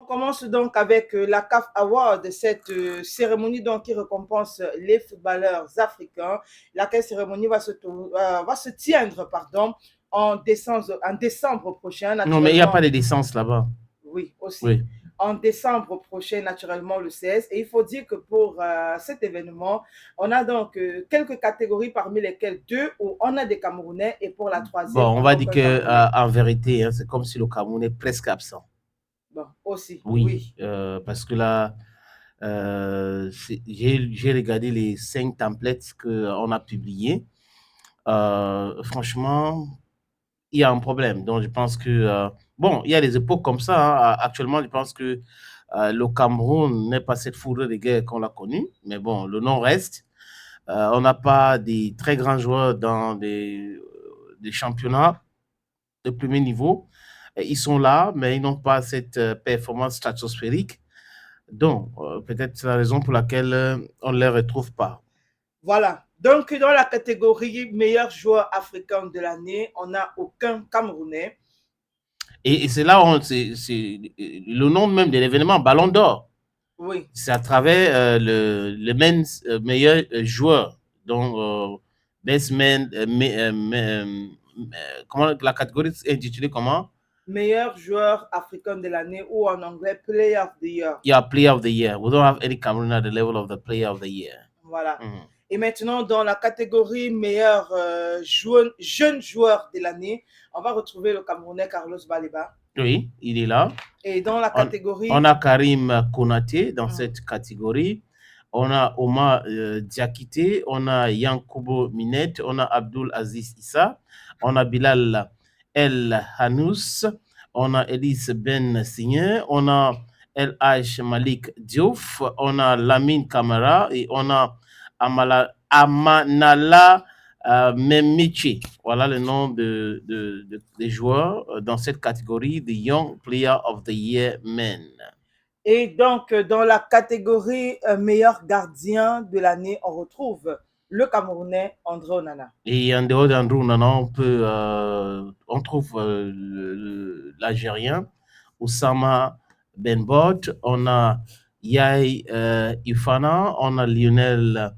On commence donc avec la CAF Award, cette cérémonie donc qui récompense les footballeurs africains. Laquelle cérémonie va se tiendre en décembre prochain, Non, mais il n'y a pas naturellement. de licence là-bas. Oui, aussi. Oui. En décembre prochain, naturellement le 16. Et il faut dire que pour cet événement, on a donc quelques catégories parmi lesquelles deux où on a des Camerounais et pour la troisième, Bon, on on n'a va dire aucun que Camerounais. en vérité, hein, c'est comme si le Cameroun est presque absent. Bon, aussi, Oui, oui. parce que là, j'ai regardé les 5 templates qu'on a publiés. Franchement, il y a un problème. Donc, je pense que, bon, il y a des époques comme ça, hein. Actuellement, je pense que le Cameroun n'est pas cette foudre de guerre qu'on a connue. Mais bon, le nom reste. On n'a pas des très grands joueurs dans des championnats de premier niveau. Ils sont là, mais ils n'ont pas cette performance stratosphérique. Donc, peut-être c'est la raison pour laquelle on ne les retrouve pas. Voilà. Donc, dans la catégorie meilleur joueur africain de l'année, on n'a aucun Camerounais. Et c'est là où c'est le nom même de l'événement, Ballon d'Or. Oui. C'est à travers le men's meilleur joueur. Donc, best man, comment la catégorie est intitulée comment? Meilleur joueur africain de l'année ou en anglais Player of the Year. Yeah, Player of the Year. We don't have any Cameroon at the level of the Player of the Year. Voilà. Mhm. Et maintenant, dans la catégorie meilleur jeune joueur de l'année, on va retrouver le Camerounais Carlos Baleba. Oui, il est là. Et dans la On catégorie... a Karim Konaté dans cette catégorie. On a Omar Diakité, on a Yankoubo Minette, on a Abdul Aziz Issa, on a Bilal El Hanous, on a Elise Ben Signé, on a El H Malik Diouf, on a Lamine Kamara et on a Amanala Memichi. Voilà le nom des joueurs dans cette catégorie, the Young Player of the Year Men. Et donc, dans la catégorie meilleur gardien de l'année, on retrouve le Camerounais André Onana. Et en dehors d'Andrew Nana, on trouve l'Algérien Oussama Benbot, on a Yahi Ifana, on a Lionel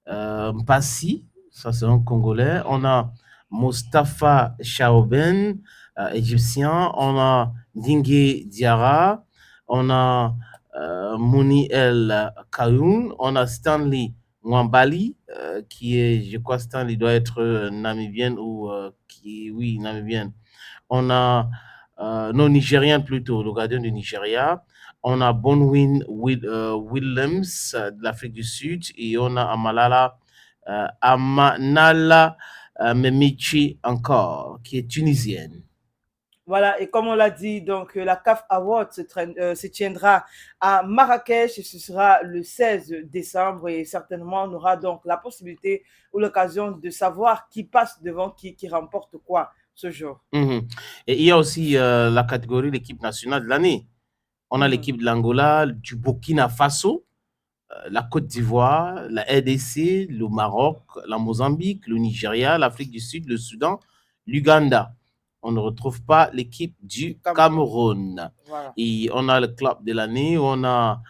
Mpassi, ça c'est un Congolais, on a Mustapha Chaoben, égyptien, on a Dingue Diarra, on a Mouni El Kayoun, on a Stanley Mwambali, qui est, je crois, Stanley doit être namibienne ou oui, namibienne. On a non, nigérienne plutôt, le gardien du Nigeria. On a Bonwin Williams de l'Afrique du Sud et on a Amanala Memichi encore, qui est tunisienne. Voilà, et comme on l'a dit, donc la CAF Award se tiendra à Marrakech et ce sera le 16 décembre et certainement on aura donc la possibilité ou l'occasion de savoir qui passe devant qui remporte quoi ce jour. Mhm. Et il y a aussi la catégorie l'équipe nationale de l'année. On a Mhm. l'équipe de l'Angola, du Burkina Faso, la Côte d'Ivoire, la RDC, le Maroc, la Mozambique, le Nigeria, l'Afrique du Sud, le Soudan, l'Uganda. On ne retrouve pas l'équipe Du du Cameroun. Cameroun. Voilà. Et on a le club de l'année, on a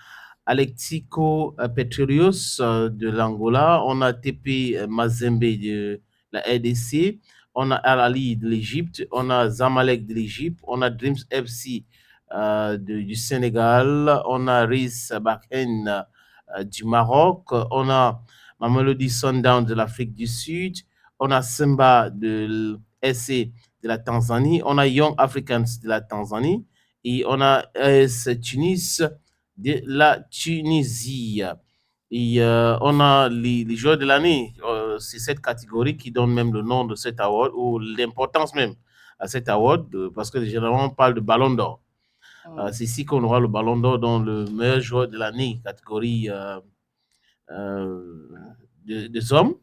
Alexico Petroleos de l'Angola, on a TP Mazembe de la RDC, on a Al Ali de l'Égypte, on a Zamalek de l'Égypte, on a Dreams FC du Sénégal, on a Riz Bakhen du Maroc, on a Mamelodi Sundown de l'Afrique du Sud, on a Simba de l'SC de la Tanzanie, on a Young Africans de la Tanzanie et on a AS Tunis de la Tunisie. Et on a les joueurs de l'année. C'est cette catégorie qui donne même le nom de cet award ou l'importance même à cet award parce que généralement on parle de ballon d'or. Mhm. C'est ici qu'on aura le ballon d'or dans le meilleur joueur de l'année, catégorie euh, des hommes.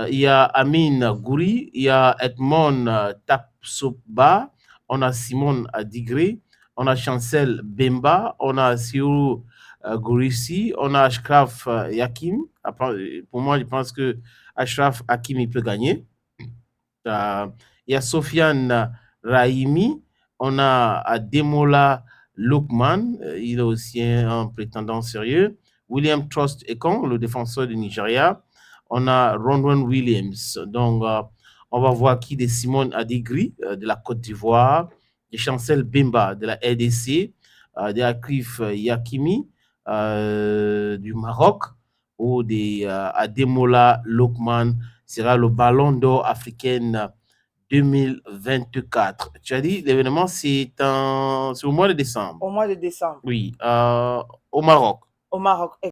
Il y a Amine Gouri, il y a Edmond Tapsoba, on a Simone Adigré, on a Chancel Bemba, on a Siou Gourissi, on a Ashraf Yakim. Pour moi, je pense que Ashraf Hakim il peut gagner. Il y a Sofiane Rahimi, on a Ademola Lookman, il est aussi un prétendant sérieux. William Trust Ekong, le défenseur du Nigeria. On a Ronwen Williams. Donc, on va voir qui des Simone Adigri de la Côte d'Ivoire, des Chancel Bemba de la RDC, des Akrif Yakimi du Maroc ou des Ademola Lookman sera le ballon d'or africaine 2024. Tu as dit l'événement, c'est au mois de décembre. Au mois de décembre. Oui, au Maroc. Au Maroc.